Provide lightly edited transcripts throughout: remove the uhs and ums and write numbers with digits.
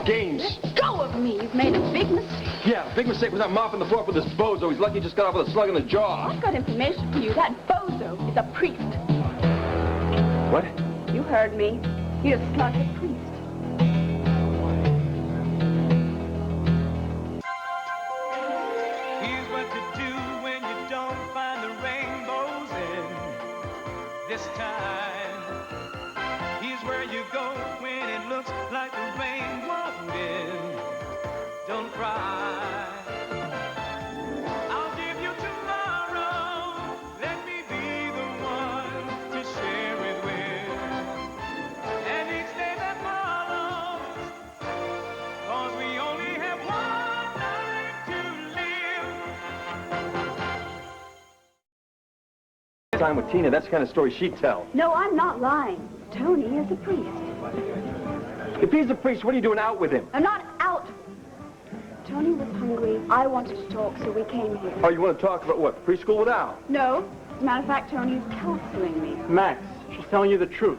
games. Let go of me. You've made a big mistake. Yeah, big mistake was not mopping the floor for this bozo. He's lucky he just got off with a slug in the jaw. I've got information for you. That bozo is a priest. What? You heard me. He's a slug a priest. Here's what to do when you don't find the rainbows in this time. Here's where you go when it looks like the rain won't end. Don't cry. I'll give you tomorrow. Let me be the one to share it with. And each day that follows, 'cause we only have one life to live. Time with Tina, that's the kind of story she'd tell. No, I'm not lying. Tony is a priest. If he's a priest, what are you doing out with him? I'm not out. Tony was hungry. I wanted to talk, so we came here. Oh, you want to talk about what? Preschool with Al? No. As a matter of fact, Tony's counseling me. Max, she's telling you the truth.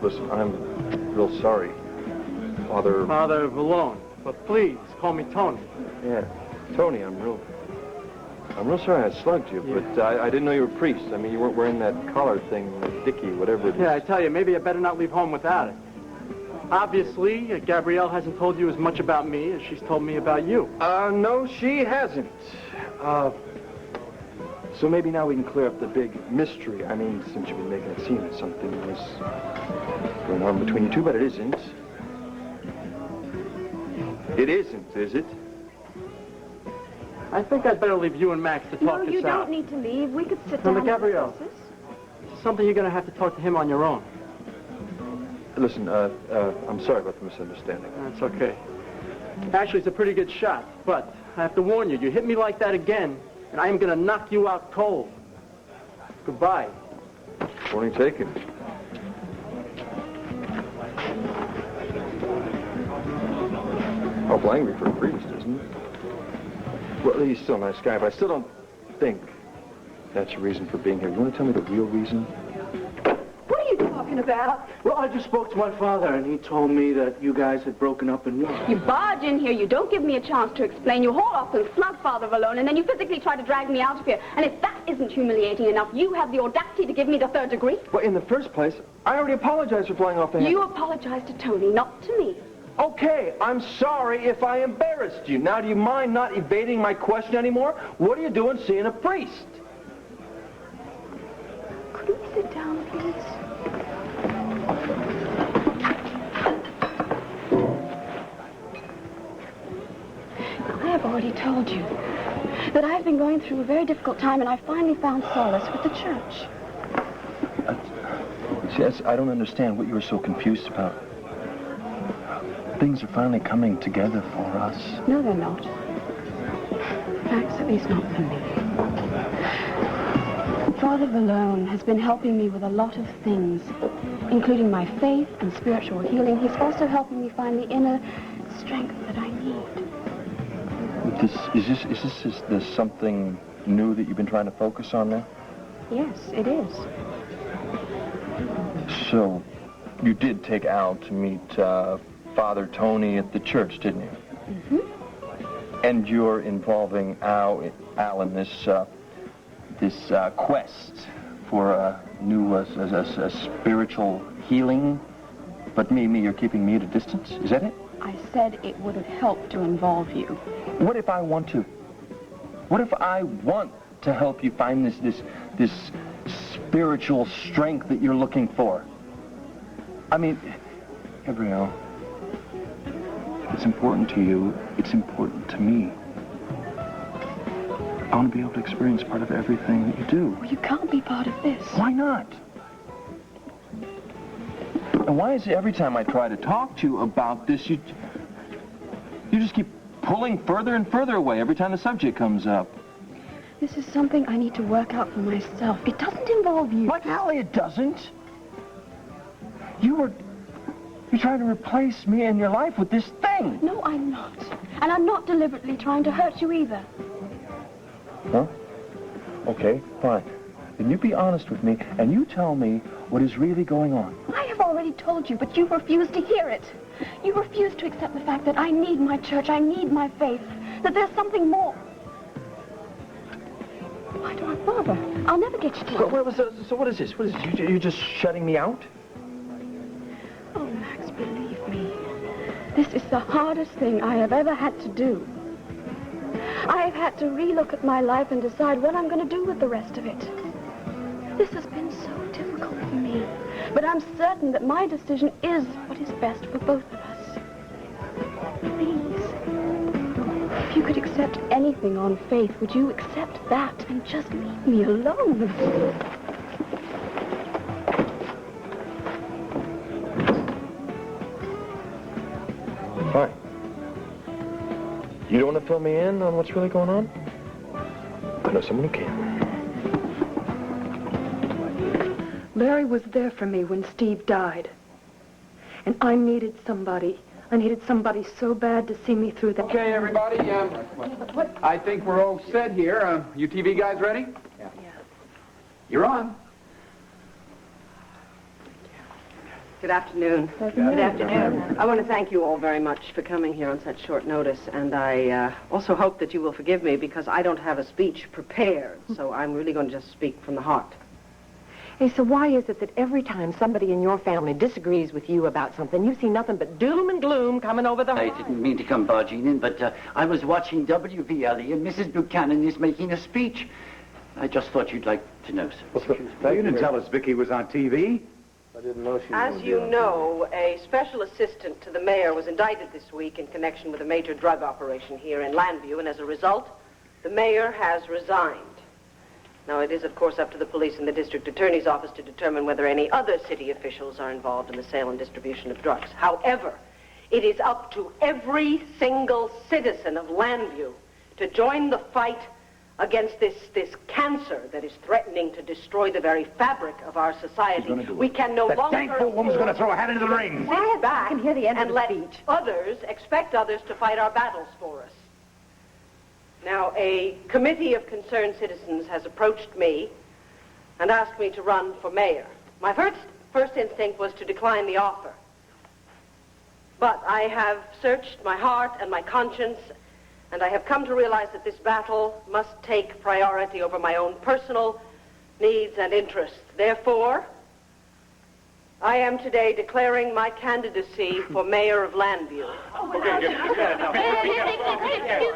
Listen, I'm real sorry. Father Valone. But please, call me Tony. Yeah, Tony, I'm real sorry I slugged you, but I didn't know you were a priest. I mean, you weren't wearing that collar thing, Dicky, whatever it is. Yeah, I tell you, maybe I better not leave home without it. Obviously, Gabrielle hasn't told you as much about me as she's told me about you. No, she hasn't. So maybe now we can clear up the big mystery. I mean, since you've been making it seem that something was going on between you two, but it isn't. It isn't, is it? I think I'd better leave you and Max to talk this out. No, you don't need to leave. We could sit down and Gabrielle, discuss this. it's something you're going to have to talk to him on your own. Listen, I'm sorry about the misunderstanding. That's okay. Actually, it's a pretty good shot, but I have to warn you, you hit me like that again, and I am going to knock you out cold. Goodbye. Warning taken. Awful angry for a priest, isn't it? Well, he's still a nice guy, but I still don't think that's your reason for being here. You want to tell me the real reason? What are you talking about? Well, I just spoke to my father, and he told me that you guys had broken up and won. You barge in here, you don't give me a chance to explain, you haul off and slug Father Valone, and then you physically try to drag me out of here. And if that isn't humiliating enough, you have the audacity to give me the third degree? Well, in the first place, I already apologized for flying off the handle. You apologized to Tony, not to me. Okay, I'm sorry if I embarrassed you. Now, do you mind not evading my question anymore? What are you doing seeing a priest? Could we sit down, please? I have already told you that I've been going through a very difficult time, and I finally found solace with the church. Yes, I don't understand what you were so confused about. Things are finally coming together for us. No, they're not. Max, at least not for me. Father Valone has been helping me with a lot of things, including my faith and spiritual healing. He's also helping me find the inner strength that I need. Is this something new that you've been trying to focus on now? Yes, it is. So, you did take Al to meet, Father Tony at the church, didn't you? Mm-hmm. And you're involving Al in this quest for a new a spiritual healing. But you're keeping me at a distance. Is that it? I said it would have helped to involve you. What if I want to? What if I want to help you find this spiritual strength that you're looking for? I mean, Gabrielle, if it's important to you, it's important to me. I want to be able to experience part of everything that you do. Well, you can't be part of this. Why not? And why is it every time I try to talk to you about this, you just keep pulling further and further away every time the subject comes up? This is something I need to work out for myself. It doesn't involve you. Like hell it doesn't. You're trying to replace me in your life with this thing. No, I'm not. And I'm not deliberately trying to hurt you either. Huh? Okay, fine. Then you be honest with me, and you tell me what is really going on. I have already told you, but you refuse to hear it. You refuse to accept the fact that I need my church, I need my faith, that there's something more. Why do I bother? I'll never get you to it. So what is this? What is this? You just shutting me out? Oh, Max, believe me. This is the hardest thing I have ever had to do. I have had to relook at my life and decide what I'm going to do with the rest of it. This has been so difficult for me, but I'm certain that my decision is what is best for both of us. Please, if you could accept anything on faith, would you accept that and just leave me alone? Fine. You don't want to fill me in on what's really going on? I know someone who can. Larry was there for me when Steve died. And I needed somebody. I needed somebody so bad to see me through that. Okay, everybody, I think we're all set here. You TV guys ready? Yeah. You're on. Good afternoon. Good afternoon. I want to thank you all very much for coming here on such short notice, and I also hope that you will forgive me because I don't have a speech prepared, so I'm really going to just speak from the heart. Hey, so why is it that every time somebody in your family disagrees with you about something, you see nothing but doom and gloom coming over the I horizon? didn't mean to come barging in, but I was watching WVLE, and Mrs. Buchanan is making a speech. I just thought you'd like to know, sir. You didn't tell us Viki was on TV. I didn't know she was As you know, a special assistant to the mayor was indicted this week in connection with a major drug operation here in Landview, and as a result, the mayor has resigned. Now, it is, of course, up to the police and the district attorney's office to determine whether any other city officials are involved in the sale and distribution of drugs. However, it is up to every single citizen of Landview to join the fight against this cancer that is threatening to destroy the very fabric of our society. We can no longer... That dang woman's going to throw a hat into the ring. Sit back I can hear the end and of the let speech. others expect others to fight our battles for us. Now, a committee of concerned citizens has approached me and asked me to run for mayor. My first instinct was to decline the offer. But I have searched my heart and my conscience, and I have come to realize that this battle must take priority over my own personal needs and interests. Therefore, I am today declaring my candidacy for mayor of Landview. Excuse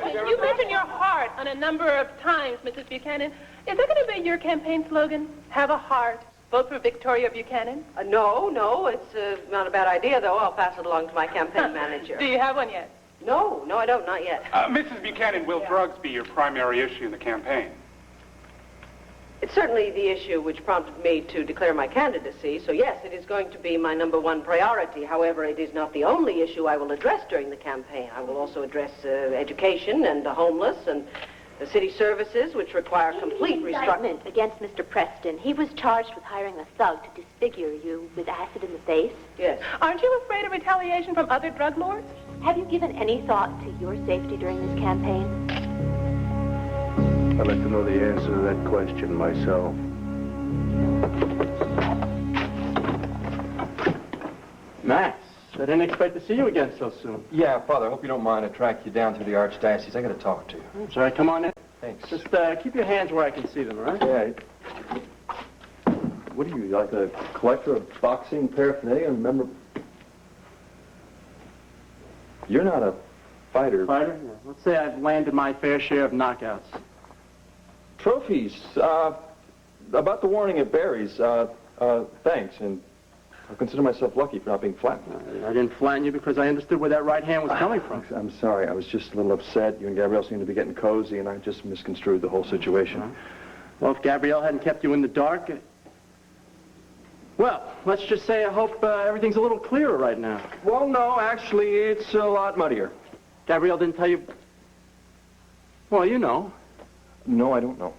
me. You mentioned your heart on a number of times, Mrs. Buchanan. Is that going to be your campaign slogan? Have a heart. Vote for Victoria Buchanan? No, it's not a bad idea, though. I'll pass it along to my campaign manager. Do you have one yet? No, I don't, not yet. Mrs. Buchanan, will drugs be your primary issue in the campaign? It's certainly the issue which prompted me to declare my candidacy, so yes, it is going to be my number one priority. However, it is not the only issue I will address during the campaign. I will also address education and the homeless and the city services, which require complete restructuring. Against Mr. Preston. He was charged with hiring a thug to disfigure you with acid in the face. Yes. Aren't you afraid of retaliation from other drug lords? Have you given any thought to your safety during this campaign? I'd like to know the answer to that question myself. Max, I didn't expect to see you again so soon. Yeah, Father, I hope you don't mind. I tracked you down through the Archdiocese. I got to talk to you. That's all right, come on in. Thanks. Just keep your hands where I can see them, all right? Yeah. What are you, like a collector of boxing paraphernalia and memorabilia? You're not a fighter. Fighter? Yeah. Let's say I've landed my fair share of knockouts. Trophies. About the warning at Barry's. Thanks, and I consider myself lucky for not being flattened. I didn't flatten you because I understood where that right hand was coming from. I'm sorry. I was just a little upset. You and Gabrielle seemed to be getting cozy, and I just misconstrued the whole situation. Well, if Gabrielle hadn't kept you in the dark... Well, let's just say I hope everything's a little clearer right now. Well, no, actually, it's a lot muddier. Gabrielle didn't tell you... Well, you know. No, I don't know.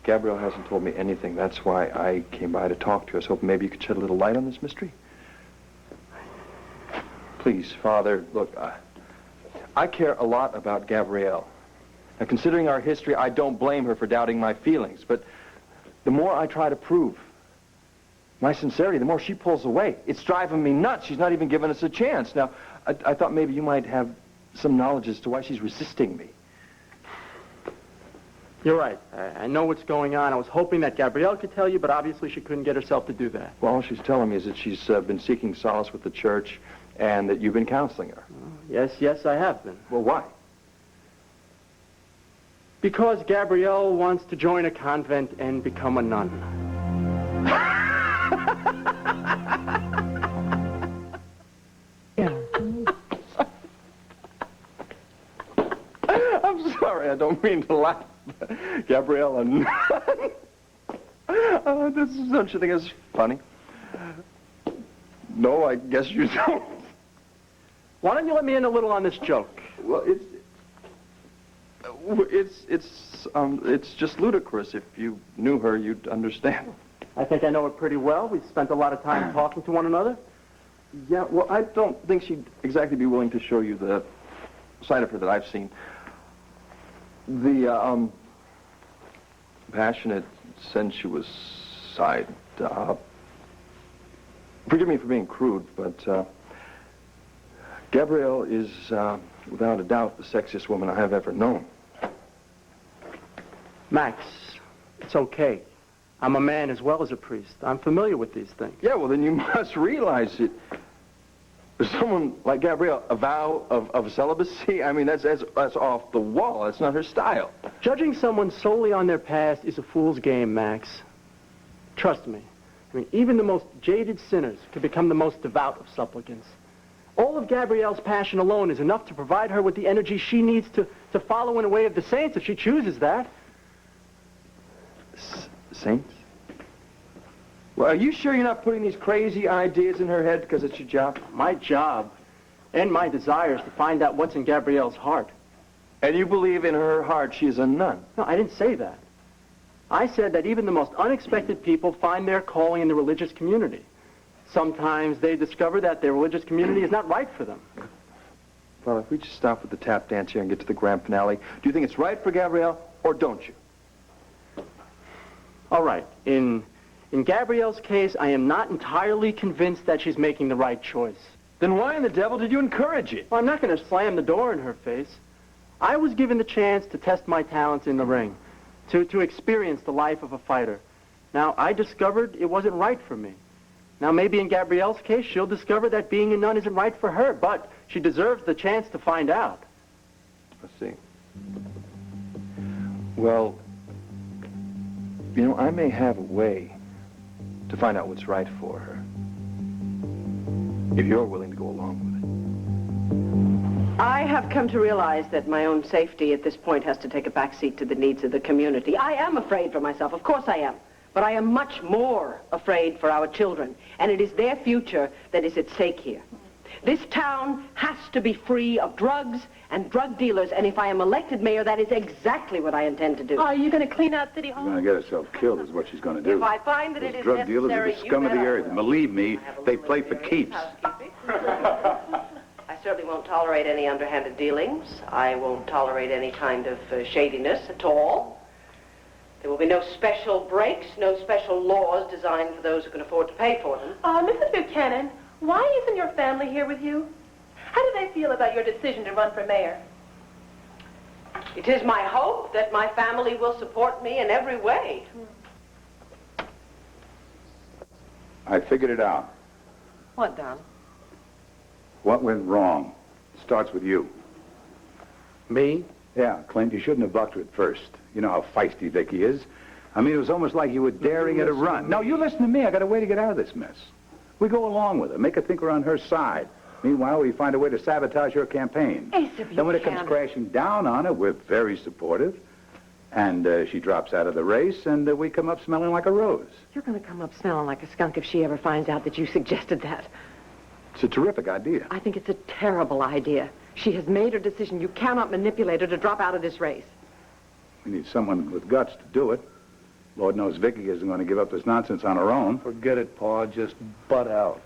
Gabrielle hasn't told me anything. That's why I came by to talk to you. I was hoping maybe you could shed a little light on this mystery. Please, Father, look, I care a lot about Gabrielle. Now, considering our history, I don't blame her for doubting my feelings, but the more I try to prove my sincerity, the more she pulls away. It's driving me nuts. She's not even giving us a chance. Now, I thought maybe you might have some knowledge as to why she's resisting me. You're right. I know what's going on. I was hoping that Gabrielle could tell you, but obviously she couldn't get herself to do that. Well, all she's telling me is that she's been seeking solace with the church and that you've been counseling her. Yes, I have been. Well, why? Because Gabrielle wants to join a convent and become a nun. I'm sorry, I don't mean to laugh. Gabrielle, a nun. Don't you think it's funny? No, I guess you don't. Why don't you let me in a little on this joke? Well, it's just ludicrous. If you knew her, you'd understand. I think I know her pretty well. We've spent a lot of time talking to one another. Yeah, well, I don't think she'd exactly be willing to show you the side of her that I've seen. The, passionate, sensuous side. Forgive me for being crude, but, Gabrielle is, without a doubt, the sexiest woman I have ever known. Max, it's okay. I'm a man as well as a priest. I'm familiar with these things. Yeah, well, then you must realize it. For someone like Gabrielle, a vow of celibacy, I mean, that's off the wall. That's not her style. Judging someone solely on their past is a fool's game, Max. Trust me. I mean, even the most jaded sinners could become the most devout of supplicants. All of Gabrielle's passion alone is enough to provide her with the energy she needs to follow in the way of the saints if she chooses that. Saints? Well, are you sure you're not putting these crazy ideas in her head because it's your job? My job and my desire is to find out what's in Gabrielle's heart. And you believe in her heart she is a nun? No, I didn't say that. I said that even the most unexpected people find their calling in the religious community. Sometimes they discover that their religious community is not right for them. Well, if we just stop with the tap dance here and get to the grand finale, do you think it's right for Gabrielle, or don't you? All right. In Gabrielle's case, I am not entirely convinced that she's making the right choice. Then why in the devil did you encourage it? Well, I'm not going to slam the door in her face. I was given the chance to test my talents in the ring, to experience the life of a fighter. Now, I discovered it wasn't right for me. Now, maybe in Gabrielle's case, she'll discover that being a nun isn't right for her, but she deserves the chance to find out. I see. Well, you know, I may have a way to find out what's right for her, if you're willing to go along with it. I have come to realize that my own safety at this point has to take a backseat to the needs of the community. I am afraid for myself, of course I am. But I am much more afraid for our children, and it is their future that is at stake here. This town has to be free of drugs and drug dealers, and if I am elected mayor, that is exactly what I intend to do. Are you going to clean out City Hall? She's going to get herself killed is what she's going to do. If I find that it is drug dealers are necessary, the scum of the earth. And believe me, they play for keeps. I certainly won't tolerate any underhanded dealings. I won't tolerate any kind of shadiness at all. There will be no special breaks, no special laws designed for those who can afford to pay for them. Mrs. Buchanan, why isn't your family here with you? How do they feel about your decision to run for mayor? It is my hope that my family will support me in every way. I figured it out. What, Don? What went wrong? Starts with you. Me? Yeah, Clint, you shouldn't have bucked her at first. You know how feisty Viki is. I mean, it was almost like you were daring her to run. No, you listen to me. I got a way to get out of this mess. We go along with her, make her think we're on her side. Meanwhile, we find a way to sabotage her campaign. Then when it comes crashing down on her, we're very supportive. And she drops out of the race, and we come up smelling like a rose. You're going to come up smelling like a skunk if she ever finds out that you suggested that. It's a terrific idea. I think it's a terrible idea. She has made her decision. You cannot manipulate her to drop out of this race. We need someone with guts to do it. Lord knows Viki isn't going to give up this nonsense on her own. Forget it, Pa. Just butt out.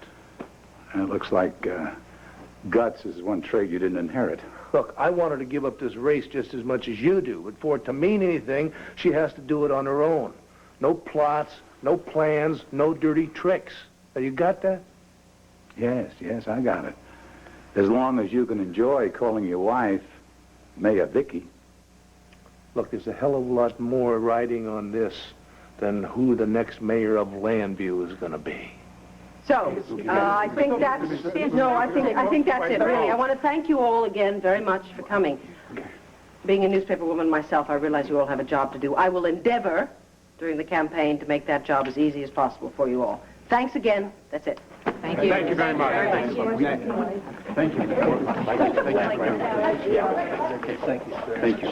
And it looks like guts is one trait you didn't inherit. Look, I want her to give up this race just as much as you do, but for it to mean anything, she has to do it on her own. No plots, no plans, no dirty tricks. Now, you got that? Yes, I got it. As long as you can enjoy calling your wife Mayor Viki. Look, there's a hell of a lot more riding on this than who the next mayor of Landview is going to be. So, I think that's it. No, I think that's it, really. I want to thank you all again very much for coming. Being a newspaper woman myself, I realize you all have a job to do. I will endeavor during the campaign to make that job as easy as possible for you all. Thanks again. That's it. Thank you. Thank you very much. Thank you. Thank you, sir.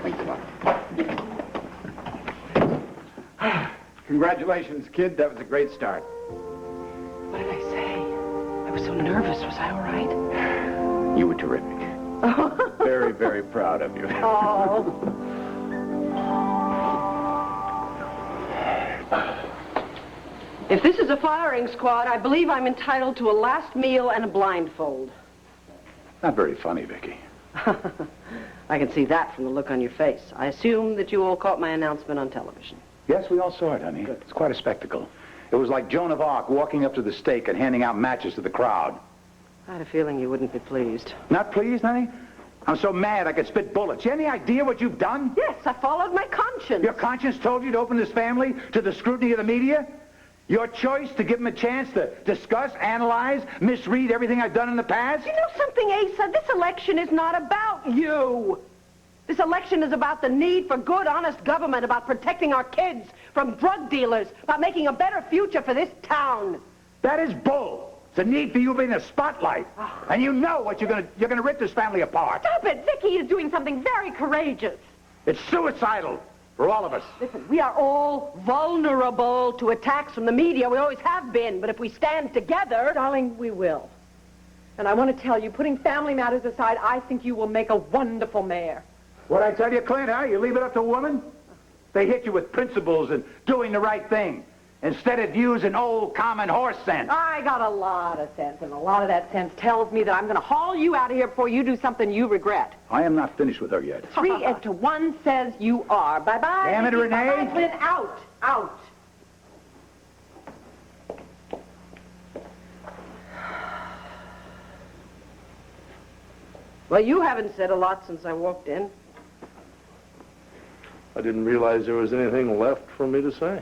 Thank you. Congratulations, kid. That was a great start. What did I say? I was so nervous. Was I all right? You were terrific. Very, very proud of you. Oh. If this is a firing squad, I believe I'm entitled to a last meal and a blindfold. Not very funny, Viki. I can see that from the look on your face. I assume that you all caught my announcement on television. Yes, we all saw it, honey. It's quite a spectacle. It was like Joan of Arc walking up to the stake and handing out matches to the crowd. I had a feeling you wouldn't be pleased. Not pleased, honey? I'm so mad I could spit bullets. You any idea what you've done? Yes, I followed my conscience. Your conscience told you to open this family to the scrutiny of the media? Your choice to give them a chance to discuss, analyze, misread everything I've done in the past? You know something, Asa? This election is not about you. This election is about the need for good, honest government, about protecting our kids from drug dealers, about making a better future for this town. That is bull. It's a need for you to be in the spotlight. And you know what you're gonna rip this family apart. Stop it! Viki is doing something very courageous. It's suicidal for all of us. Listen, we are all vulnerable to attacks from the media. We always have been. But if we stand together... Darling, we will. And I want to tell you, putting family matters aside, I think you will make a wonderful mayor. What'd I tell you, Clint, huh? You leave it up to women? They hit you with principles and doing the right thing, instead of using old common horse sense. I got a lot of sense, and a lot of that sense tells me that I'm going to haul you out of here before you do something you regret. I am not finished with her yet. 3-1 says you are. Bye-bye. Damn it, Renee. Bye-bye, Clint. Out. Out. Well, you haven't said a lot since I walked in. I didn't realize there was anything left for me to say.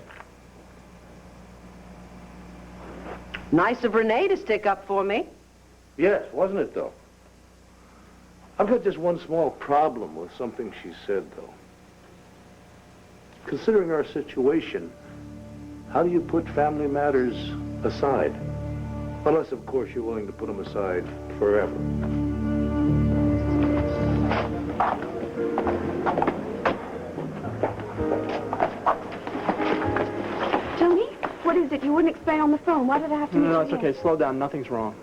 Nice of Renee to stick up for me. Yes, wasn't it, though? I've got just one small problem with something she said, though. Considering our situation, how do you put family matters aside? Unless, of course, you're willing to put them aside forever. Tony, what is it? You wouldn't explain on the phone. Why did I have to... No, it's okay. Slow down. Nothing's wrong.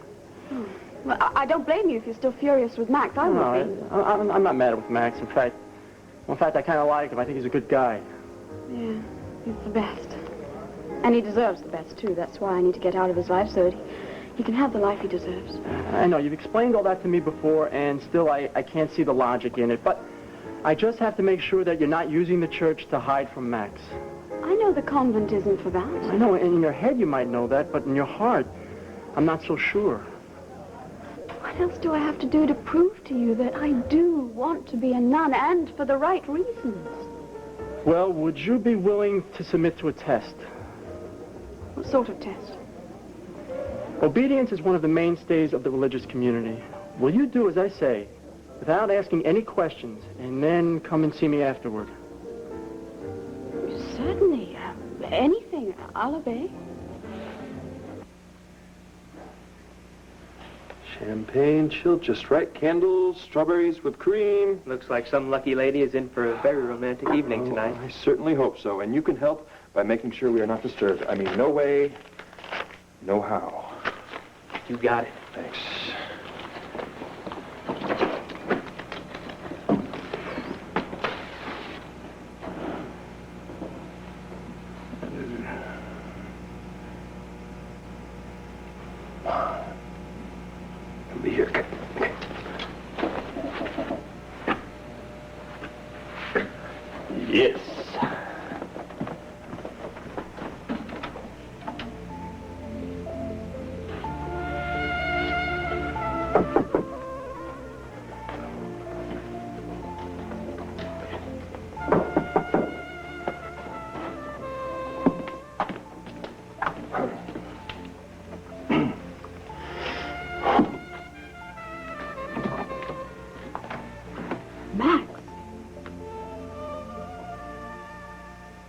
Well, I don't blame you if you're still furious with Max. I would be. I'm not mad with Max. In fact, I kind of like him. I think he's a good guy. Yeah, he's the best. And he deserves the best, too. That's why I need to get out of his life so that he can have the life he deserves. I know. You've explained all that to me before, and still I can't see the logic in it. But I just have to make sure that you're not using the church to hide from Max. I know the convent isn't for that. I know. In your head you might know that, but in your heart, I'm not so sure. What else do I have to do to prove to you that I do want to be a nun, and for the right reasons? Well, would you be willing to submit to a test? What sort of test? Obedience is one of the mainstays of the religious community. Will you do as I say, without asking any questions, and then come and see me afterward? Certainly. Anything. I'll obey. Champagne, chilled just right. Candles, strawberries, whipped cream. Looks like some lucky lady is in for a very romantic evening tonight. I certainly hope so. And you can help by making sure we are not disturbed. I mean, no way, no how. You got it. Thanks. Be here. Okay. Yes.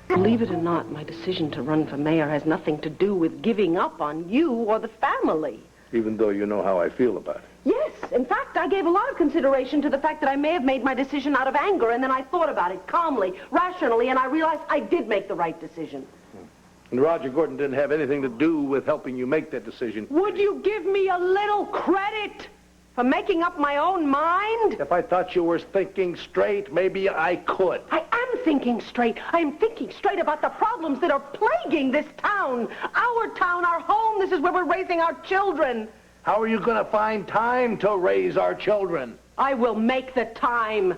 Believe it or not, my decision to run for mayor has nothing to do with giving up on you or the family. Even though you know how I feel about it. Yes, in fact, I gave a lot of consideration to the fact that I may have made my decision out of anger, and then I thought about it calmly, rationally, and I realized I did make the right decision. And Roger Gordon didn't have anything to do with helping you make that decision. Would you give me a little credit for making up my own mind? If I thought you were thinking straight, maybe I could. I am thinking straight. I am thinking straight about the problems that are plaguing this town. Our home. This is where we're raising our children. How are you going to find time to raise our children? I will make the time.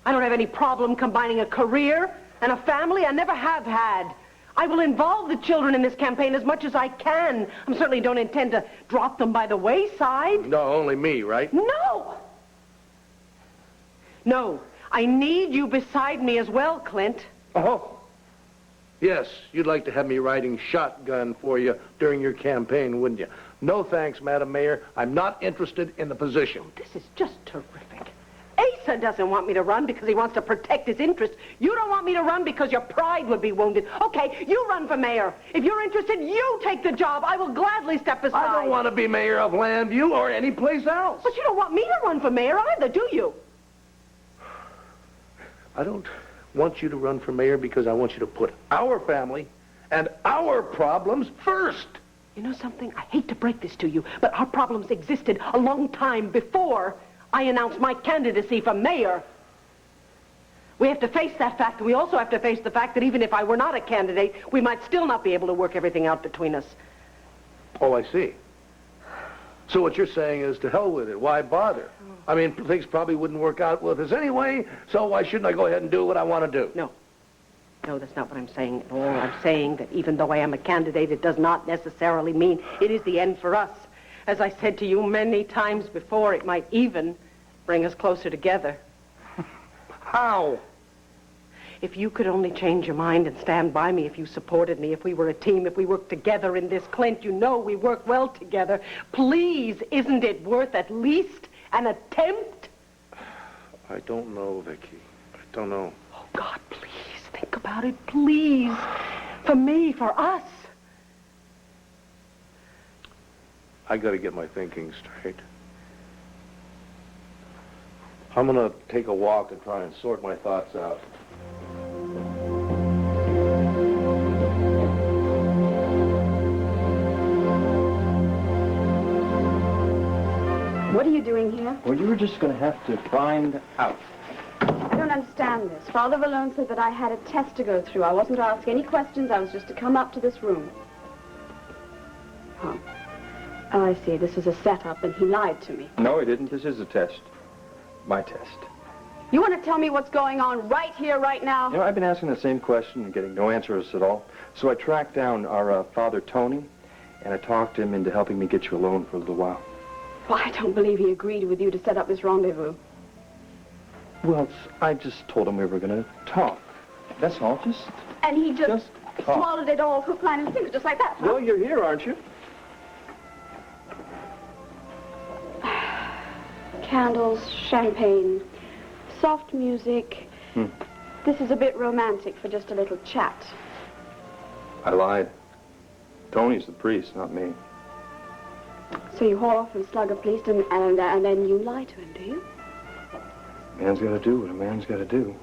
I don't have any problem combining a career and a family. I never have had. I will involve the children in this campaign as much as I can. I certainly don't intend to drop them by the wayside. No, only me, right? No! No, I need you beside me as well, Clint. Oh. Yes, you'd like to have me riding shotgun for you during your campaign, wouldn't you? No thanks, Madam Mayor. I'm not interested in the position. This is just terrific. Asa doesn't want me to run because he wants to protect his interests. You don't want me to run because your pride would be wounded. Okay, you run for mayor. If you're interested, you take the job. I will gladly step aside. I don't want to be mayor of Landview or any place else. But you don't want me to run for mayor either, do you? I don't want you to run for mayor because I want you to put our family and our problems first. You know something? I hate to break this to you, but our problems existed a long time before I announced my candidacy for mayor. We have to face that fact, and we also have to face the fact that even if I were not a candidate, we might still not be able to work everything out between us. Oh, I see. So what you're saying is to hell with it. Why bother? I mean, things probably wouldn't work out with us anyway, so why shouldn't I go ahead and do what I want to do? No. No, that's not what I'm saying at all. I'm saying that even though I am a candidate, it does not necessarily mean it is the end for us. As I said to you many times before, it might even bring us closer together. How? If you could only change your mind and stand by me, if you supported me, if we were a team, if we worked together in this, Clint, you know we work well together. Please, isn't it worth at least an attempt? I don't know, Viki. I don't know. Oh, God, please, think about it, please. For me, for us. I got to get my thinking straight. I'm going to take a walk and try and sort my thoughts out. What are you doing here? Well, you were just going to have to find out. I don't understand this. Father Valone said that I had a test to go through. I wasn't to ask any questions. I was just to come up to this room. Oh. Oh, I see. This was a setup, and he lied to me. No, he didn't. This is a test. My test. You want to tell me what's going on right here, right now? You know, I've been asking the same question and getting no answers at all. So I tracked down our Father Tony, and I talked him into helping me get you alone for a little while. Well, I don't believe he agreed with you to set up this rendezvous. Well, I just told him we were going to talk. That's all. Just And he just talk. swallowed it all, hook, line, and sinker, just like that, huh? Well, you're here, aren't you? Candles, champagne, soft music. This is a bit romantic for just a little chat. I lied. Tony's the priest, not me. So you haul off and slug a priest, and then you lie to him, do you? A man's got to do what a man's got to do.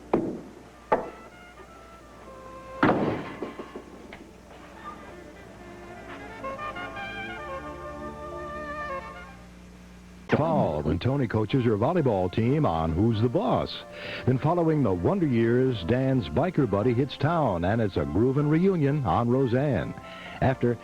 Fall when Tony coaches her volleyball team on Who's the Boss. Then following the Wonder Years, Dan's biker buddy hits town, and it's a groovin' reunion on Roseanne. After